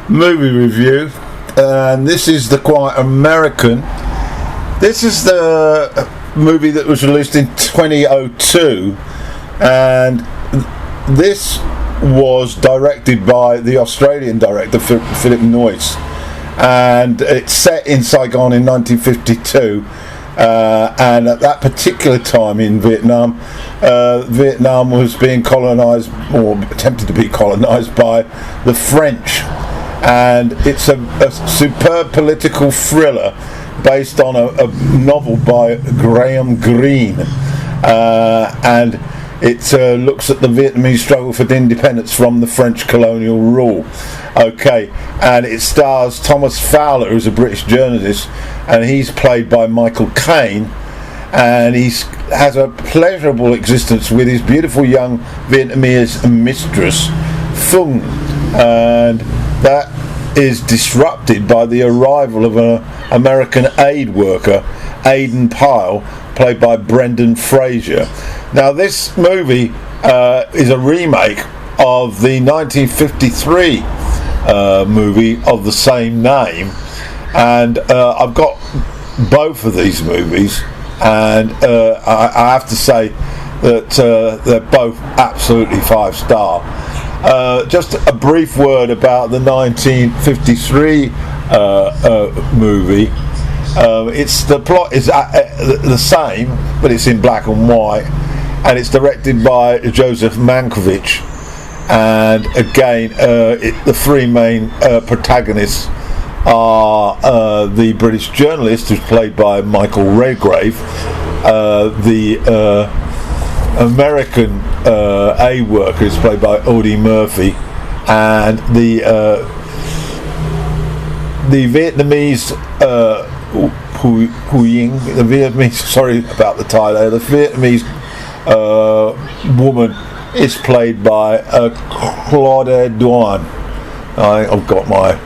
movie review, and this is the quite American. This is the movie that was released in 2002, and this was directed by the Australian director Philip Noyce, and it's set in Saigon in 1952. And at that particular time in Vietnam, Vietnam was being colonised, or attempted to be colonised, by the French, and it's a superb political thriller based on a novel by Graham Greene, and it looks at the Vietnamese struggle for independence from the French colonial rule. Okay, and it stars Thomas Fowler, who's a British journalist, and he's played by Michael Caine, and he has a pleasurable existence with his beautiful young Vietnamese mistress, Phung, and that is disrupted by the arrival of an American aid worker, Aidan Pyle, played by Brendan Fraser. Now, this movie is a remake of the 1953 movie of the same name, and I've got both of these movies, and I have to say that they're both absolutely 5-star. Just a brief word about the 1953 movie. The plot is the same, but it's in black and white, and it's directed by Joseph Mankiewicz. And again, the three main protagonists are the British journalist, who's played by Michael Redgrave, the American aid worker, is played by Audie Murphy, and the Vietnamese sorry about the title, the Vietnamese woman is played by Claude Duan. I've got my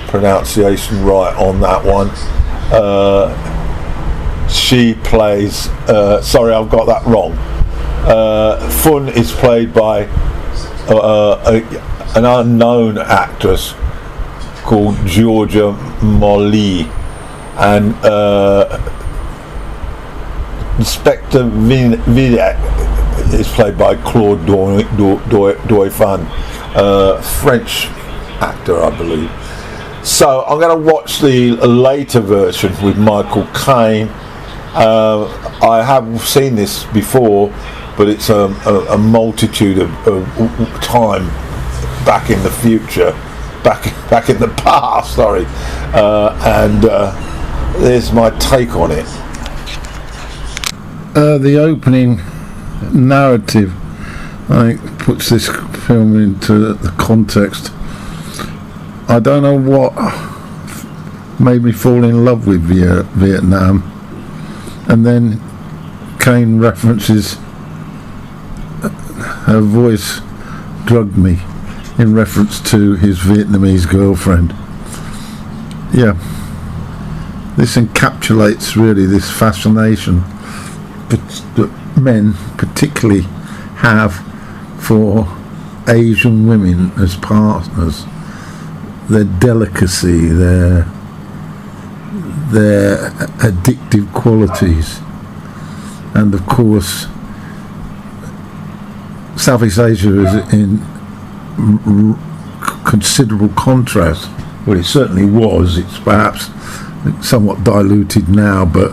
pronunciation right on that one. She plays sorry, I've got that wrong. Fun is played by an unknown actress called Georgia Molly, and Inspector Vidac is played by Claude Doifan, French actor, I believe. So I'm going to watch the later version with Michael Caine. I have seen this before, but it's a multitude of time back in the future, back in the past. Sorry, and there's my take on it. The opening narrative, I think, puts this film into the context. I don't know what made me fall in love with Vietnam, and then Caine references her voice drugged me in reference to his Vietnamese girlfriend. Yeah, this encapsulates really this fascination that men particularly have for Asian women as partners, their delicacy, their addictive qualities, and of course Southeast Asia is in considerable contrast. Well, it certainly was. It's perhaps somewhat diluted now, but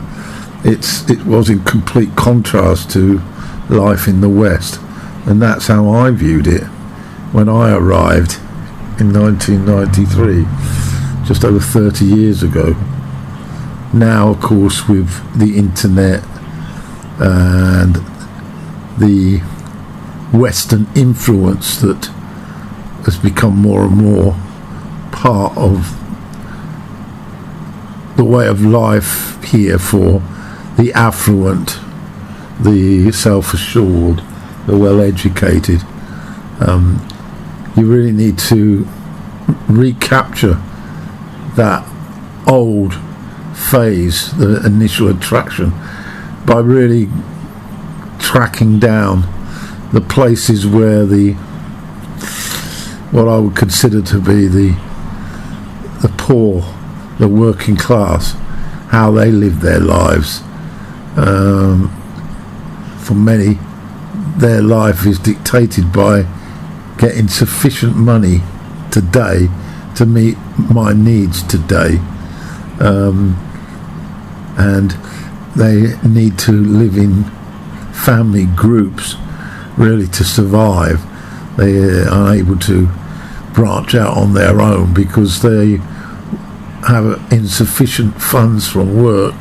it was in complete contrast to life in the West, and that's how I viewed it when I arrived in 1993, just over 30 years ago. Now, of course, with the internet and the Western influence that has become more and more part of the way of life here for the affluent, the self-assured, the well-educated, you really need to recapture that old phase, the initial attraction, by really tracking down the places where the what I would consider to be the poor, the working class, how they live their lives. For many, their life is dictated by getting sufficient money today to meet my needs today, and they need to live in family groups really to survive. They are unable to branch out on their own because they have insufficient funds from work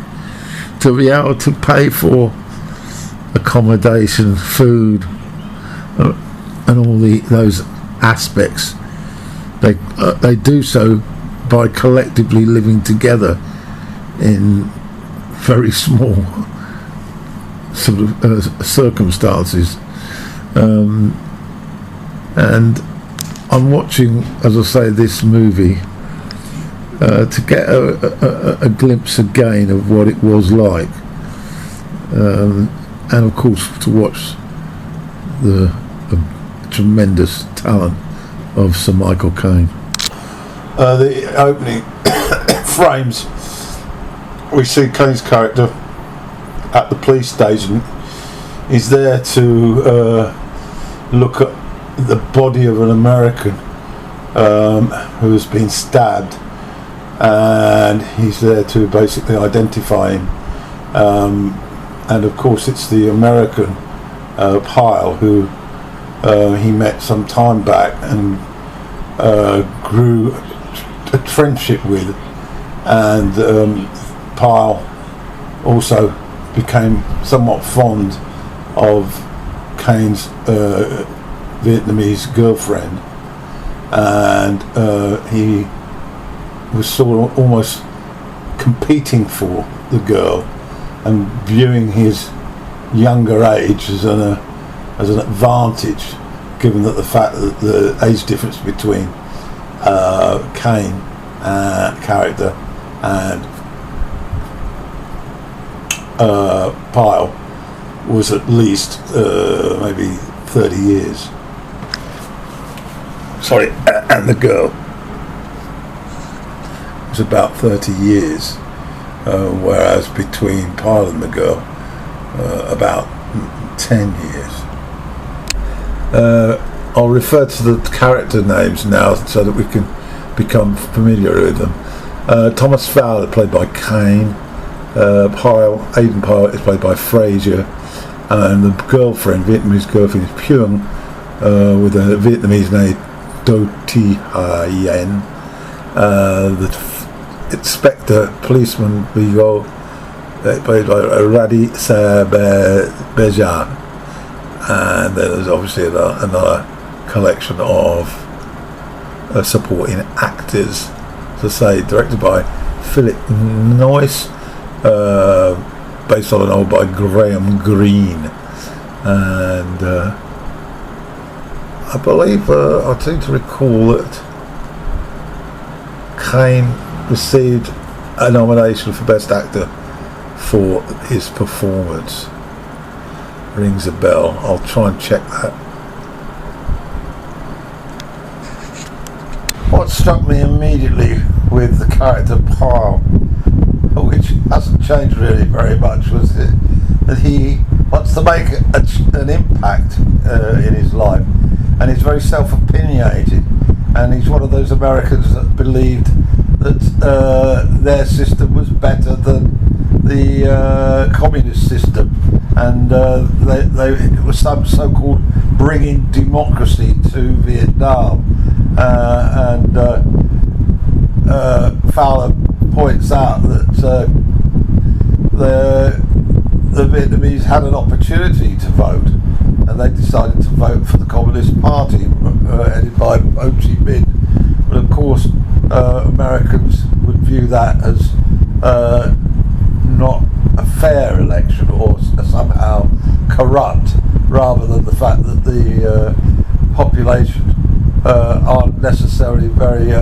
to be able to pay for accommodation, food, and all those aspects. They do so by collectively living together in very small sort of circumstances, and I'm watching, as I say, this movie to get a glimpse again of what it was like, and of course to watch the tremendous talent of Sir Michael Caine. The opening frames, we see Caine's character at the police station. He's there to look at the body of an American who has been stabbed, and he's there to basically identify him, and of course it's the American Pyle who he met some time back and grew a friendship with, and Pyle also became somewhat fond of Caine's Vietnamese girlfriend, and he was sort of almost competing for the girl and viewing his younger age as an advantage, given that the fact that the age difference between Caine character and Pyle was at least maybe 30 years. Sorry, and the girl was about 30 years, whereas between Pyle and the girl about 10 years. I'll refer to the character names now so that we can become familiar with them. Thomas Fowler, played by Caine. Aidan Pyle is played by Fraser, and the girlfriend, Vietnamese girlfriend, is Pyung, with a Vietnamese name Do Thi Yen. The inspector, policeman Vigo, played by Radi Beja, and there's obviously another collection of supporting actors, to say, directed by Philip Noyce, based on a novel by Graham Greene, and I believe I seem to recall that Caine received a nomination for Best Actor for his performance. Rings a bell. I'll try and check that. What struck me immediately with the character Pyle, which hasn't changed really very much, was that he wants to make an impact in his life, and he's very self-opinionated, and he's one of those Americans that believed that their system was better than the communist system, and it was some so-called bringing democracy to Vietnam, and Fowler points out that the Vietnamese had an opportunity to vote, and they decided to vote for the Communist Party headed by Ho Chi Minh. But of course, Americans would view that as not a fair election, or somehow corrupt, rather than the fact that the population aren't necessarily very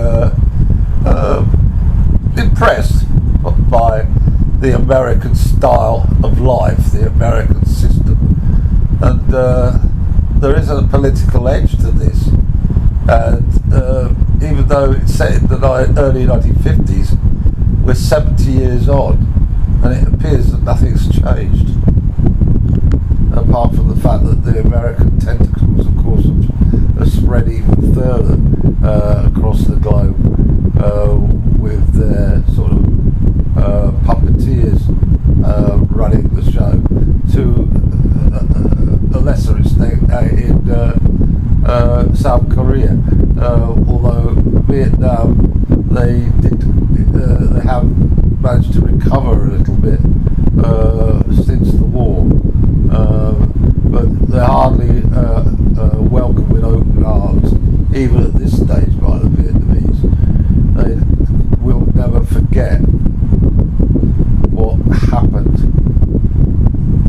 impressed by the American style of life, the American system, and there is a political edge to this, and even though it's set in the early 1950s, we're 70 years on, and it appears that nothing's changed, apart from the fact that the American tentacles, of course, are spread even further across the globe with their sort of puppeteers running the show to a lesser extent in South Korea, although Vietnam they have managed to recover a little bit since the war, but they're hardly welcome with open arms, even at this stage, by the Vietnamese. They will never forget what happened,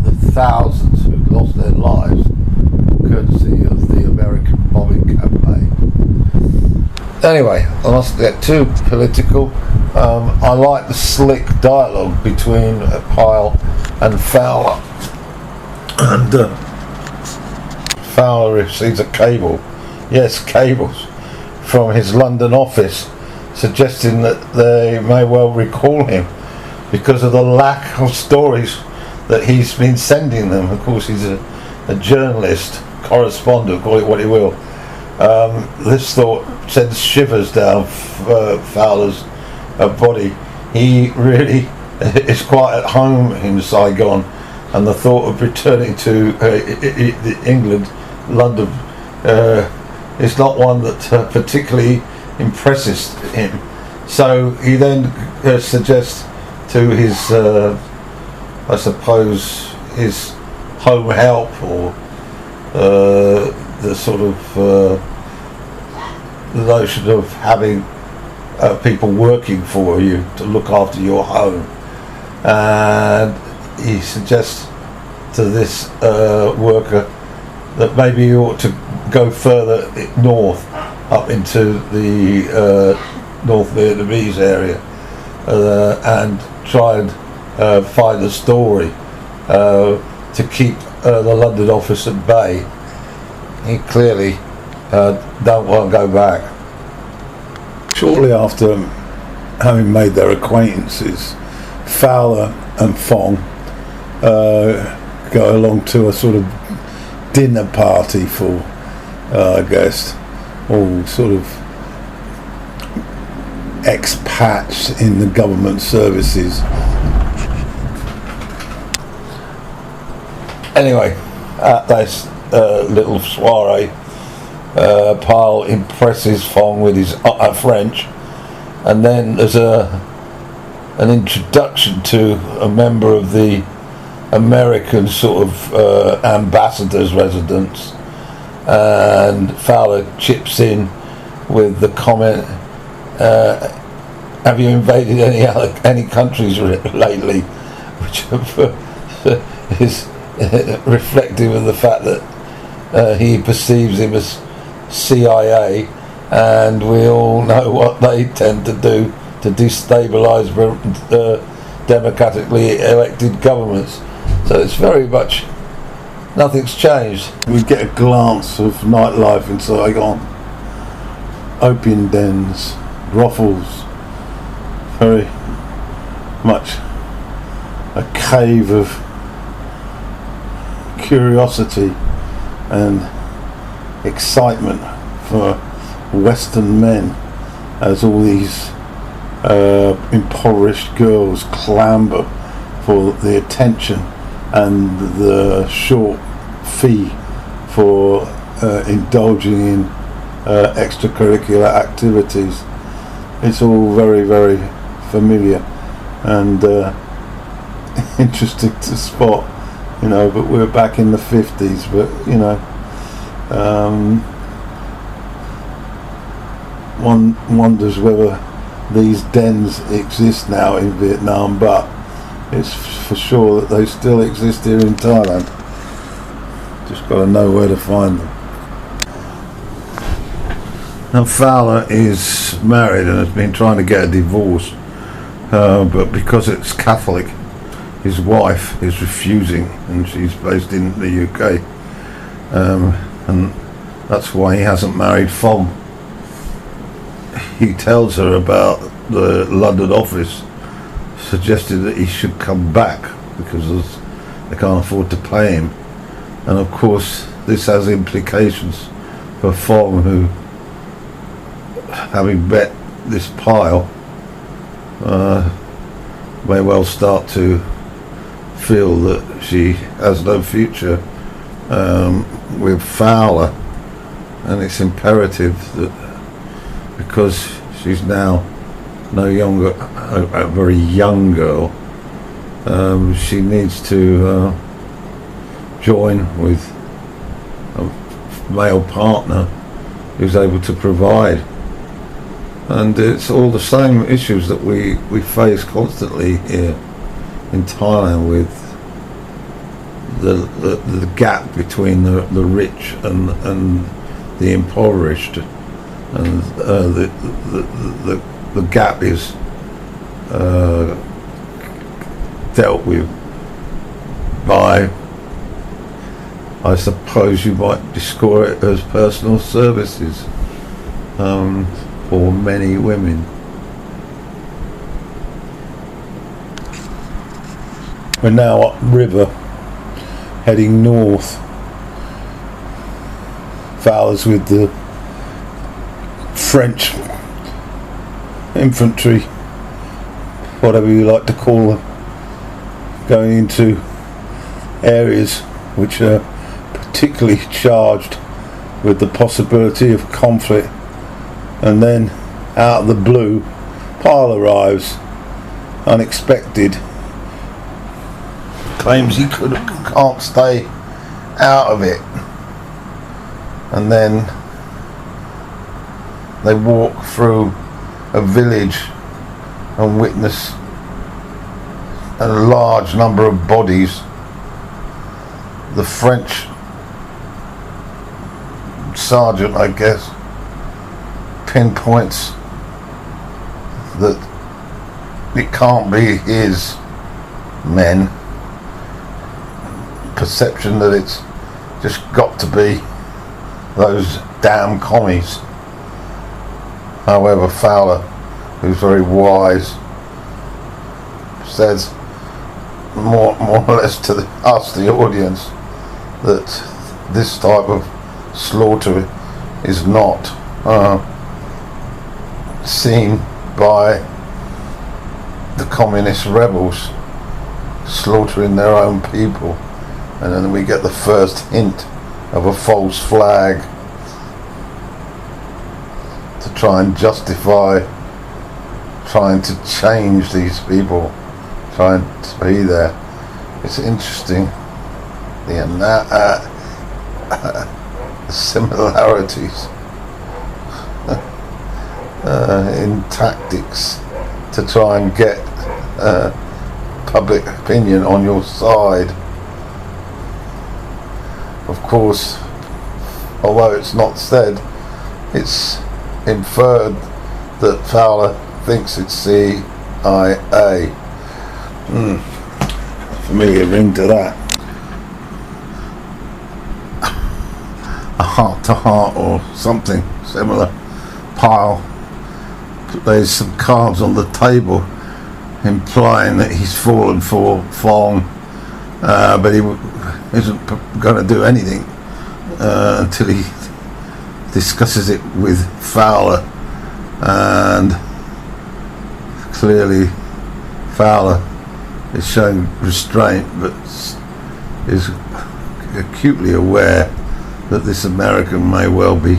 the thousands who lost their lives courtesy of the American bombing campaign. Anyway, I mustn't get too political. I like the slick dialogue between Pyle and Fowler. And Fowler receives a cable, yes, cables, from his London office, suggesting that they may well recall him because of the lack of stories that he's been sending them. Of course, he's a journalist, correspondent, call it what you will. This thought sends shivers down Fowler's body. He really is quite at home in Saigon, and the thought of returning to England, London, is not one that particularly impresses him. So he then suggests to his, I suppose, his home help, or the sort of the notion of having people working for you to look after your home, and he suggests to this worker that maybe you ought to go further north, up into the North Vietnamese area, and try and find a story to keep the London office at bay. He clearly don't want to go back. Shortly after having made their acquaintances, Fowler and Fong go along to a sort of dinner party for, I guess, all sort of expats in the government services. Anyway, at this little soiree, Pyle impresses Fong with his French, and then there's an introduction to a member of the American sort of ambassador's residence, and Fowler chips in with the comment, have you invaded any countries lately, which is reflective of the fact that he perceives him as CIA, and we all know what they tend to do to destabilise democratically elected governments. So it's very much, nothing's changed. We get a glance of nightlife in Saigon. Opium dens, brothels, very much a cave of curiosity and excitement for Western men, as all these impoverished girls clamber for the attention and the short fee for indulging in extracurricular activities. It's all very, very familiar and interesting to spot, you know, but we're back in the 50s, but you know, one wonders whether these dens exist now in Vietnam, but it's for sure that they still exist here in Thailand. Just got to know where to find them. Now Fowler is married and has been trying to get a divorce, but because it's Catholic, his wife is refusing, and she's based in the UK, and that's why he hasn't married Fong. he tells her about the London office, suggested that he should come back because they can't afford to pay him. And of course this has implications for Fong, who, having bet this pile, may well start to feel that she has no future with Fowler, and it's imperative that, because she's now no longer a very young girl, she needs to join with a male partner who's able to provide. And it's all the same issues that we face constantly here in Thailand, with the gap between the rich and the impoverished, and the gap is dealt with by, I suppose you might describe it as personal services for many women. We're now upriver, heading north. Fowler's with the French infantry, whatever you like to call them, going into areas which are particularly charged with the possibility of conflict. And then out of the blue, Pyle arrives, unexpected, claims he can't stay out of it, and then they walk through a village and witness a large number of bodies. The French sergeant, I guess, pinpoints that it can't be his men. Perception that it's just got to be those damn commies. However, Fowler, who's very wise, says more or less to us, the audience, that this type of slaughter is not seen by the communist rebels slaughtering their own people. And then we get the first hint of a false flag to try and justify trying to change these people, trying to be there. It's interesting the similarities in tactics to try and get public opinion on your side. Of course, although it's not said, it's inferred that Fowler thinks it's CIA. Familiar ring to that. A heart-to-heart or something similar. Pyle lays some cards on the table, implying that he's fallen for Fong, but he isn't going to do anything until he discusses it with Fowler, and clearly Fowler is showing restraint, but is acutely aware that this American may well be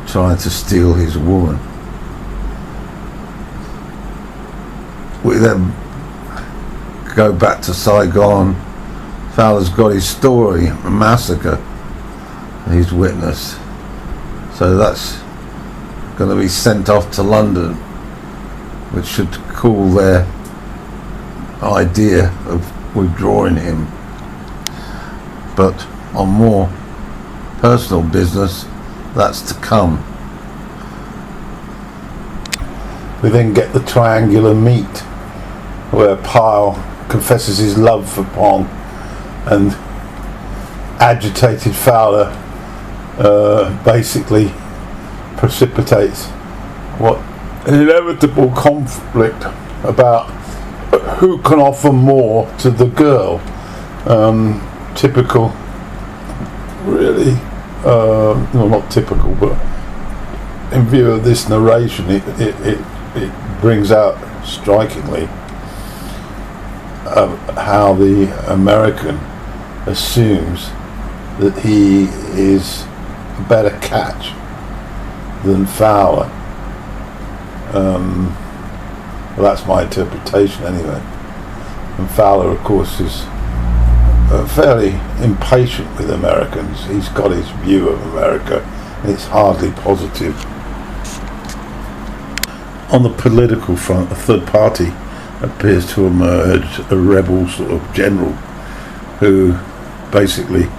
trying to steal his woman. We then go back to Saigon. Fowler's got his story, a massacre he's witnessed, so that's going to be sent off to London, which should cool their idea of withdrawing him. But on more personal business, that's to come. We then get the triangular meet, where Pyle confesses his love for Pong, and agitated Fowler basically precipitates what inevitable conflict about who can offer more to the girl. Typical, really, well, not typical, but in view of this narration, it brings out strikingly how the American assumes that he is a better catch than Fowler. Well, that's my interpretation anyway. And Fowler, of course, is fairly impatient with Americans. He's got his view of America, and it's hardly positive. On the political front, a third party appears to emerge, a rebel sort of general who basically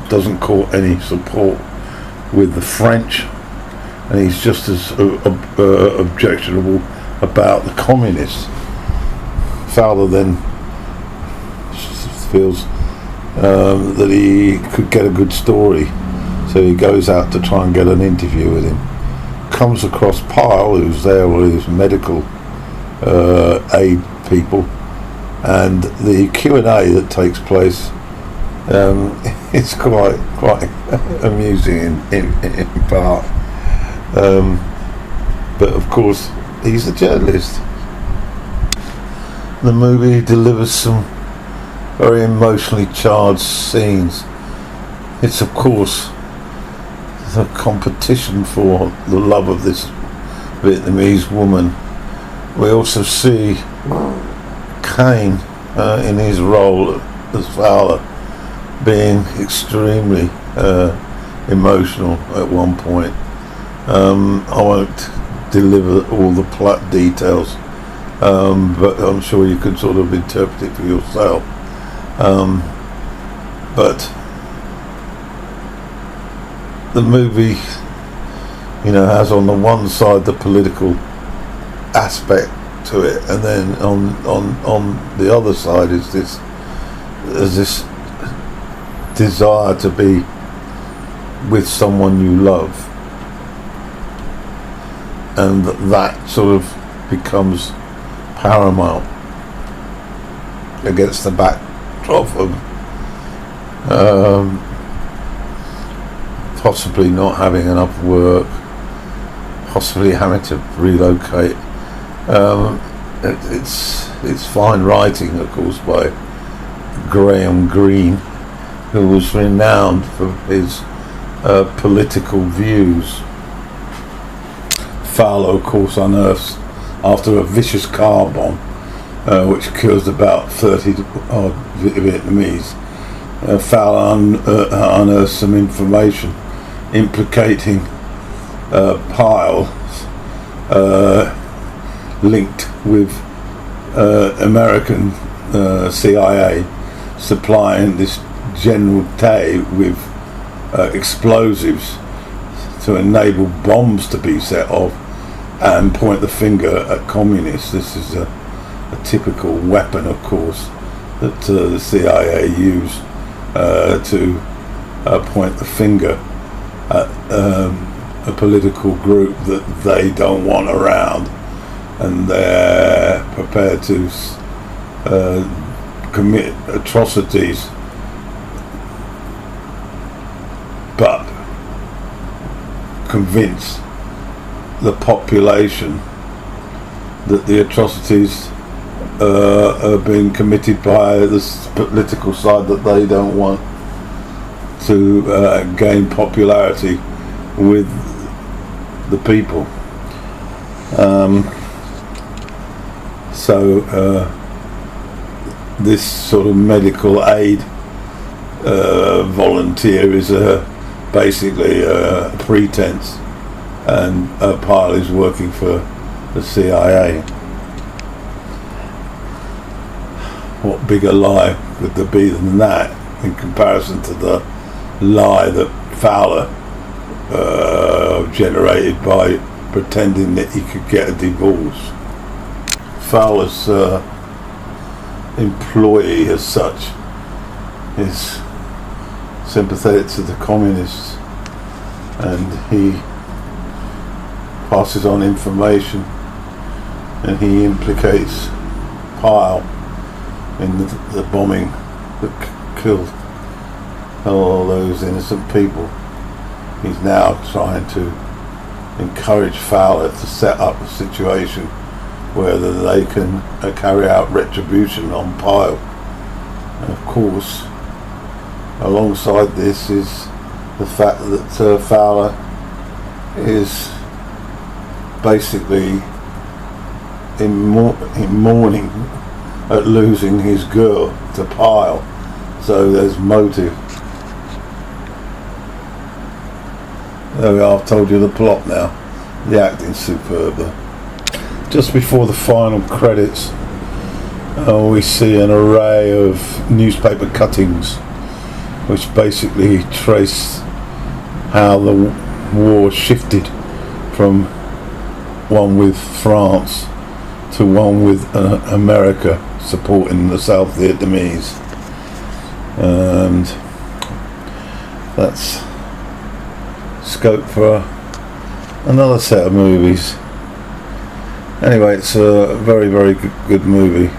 doesn't court any support with the French, and he's just as objectionable about the communists. Fowler then feels that he could get a good story, so he goes out to try and get an interview with him. Comes across Pyle, who's there with his medical aid people, and the Q&A that takes place is quite amusing in part. But of course, he's a journalist. The movie delivers some very emotionally charged scenes. It's of course the competition for the love of this Vietnamese woman. We also see Caine in his role as Fowler being extremely emotional at one point. I won't deliver all the plot details, but I'm sure you can sort of interpret it for yourself. But the movie, has on the one side the political aspect to it, and then on the other side is this desire to be with someone you love, and that sort of becomes paramount against the backdrop of possibly not having enough work, possibly having to relocate. It's fine writing, of course, by Graham Greene, who was renowned for his political views. Fowler, of course, unearths, after a vicious car bomb which kills about 30 odd Vietnamese, Fowler unearths some information implicating Pyle linked with American CIA supplying this General Tay with explosives to enable bombs to be set off and point the finger at communists. This is a typical weapon, of course, that the CIA use to point the finger at a political group that they don't want around, and they're prepared to commit atrocities, but convince the population that the atrocities are being committed by this political side that they don't want to gain popularity with the people. So this sort of medical aid volunteer is basically a pretense, and Pyle is working for the CIA. What bigger lie could there be than that in comparison to the lie that Fowler generated by pretending that he could get a divorce? Fowler's employee as such is sympathetic to the communists, and he passes on information, and he implicates Pyle in the bombing that killed all those innocent people. He's now trying to encourage Fowler to set up a situation where they can carry out retribution on Pyle. And of course, alongside this is the fact that Fowler is basically in mourning at losing his girl to Pyle, so there's motive. There we are, I've told you the plot now. The acting's superb though. Just before the final credits, we see an array of newspaper cuttings which basically trace how the war shifted from one with France to one with America supporting the South Vietnamese, and that's scope for another set of movies. Anyway, it's a very, very good movie.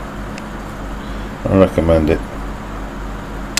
I recommend it.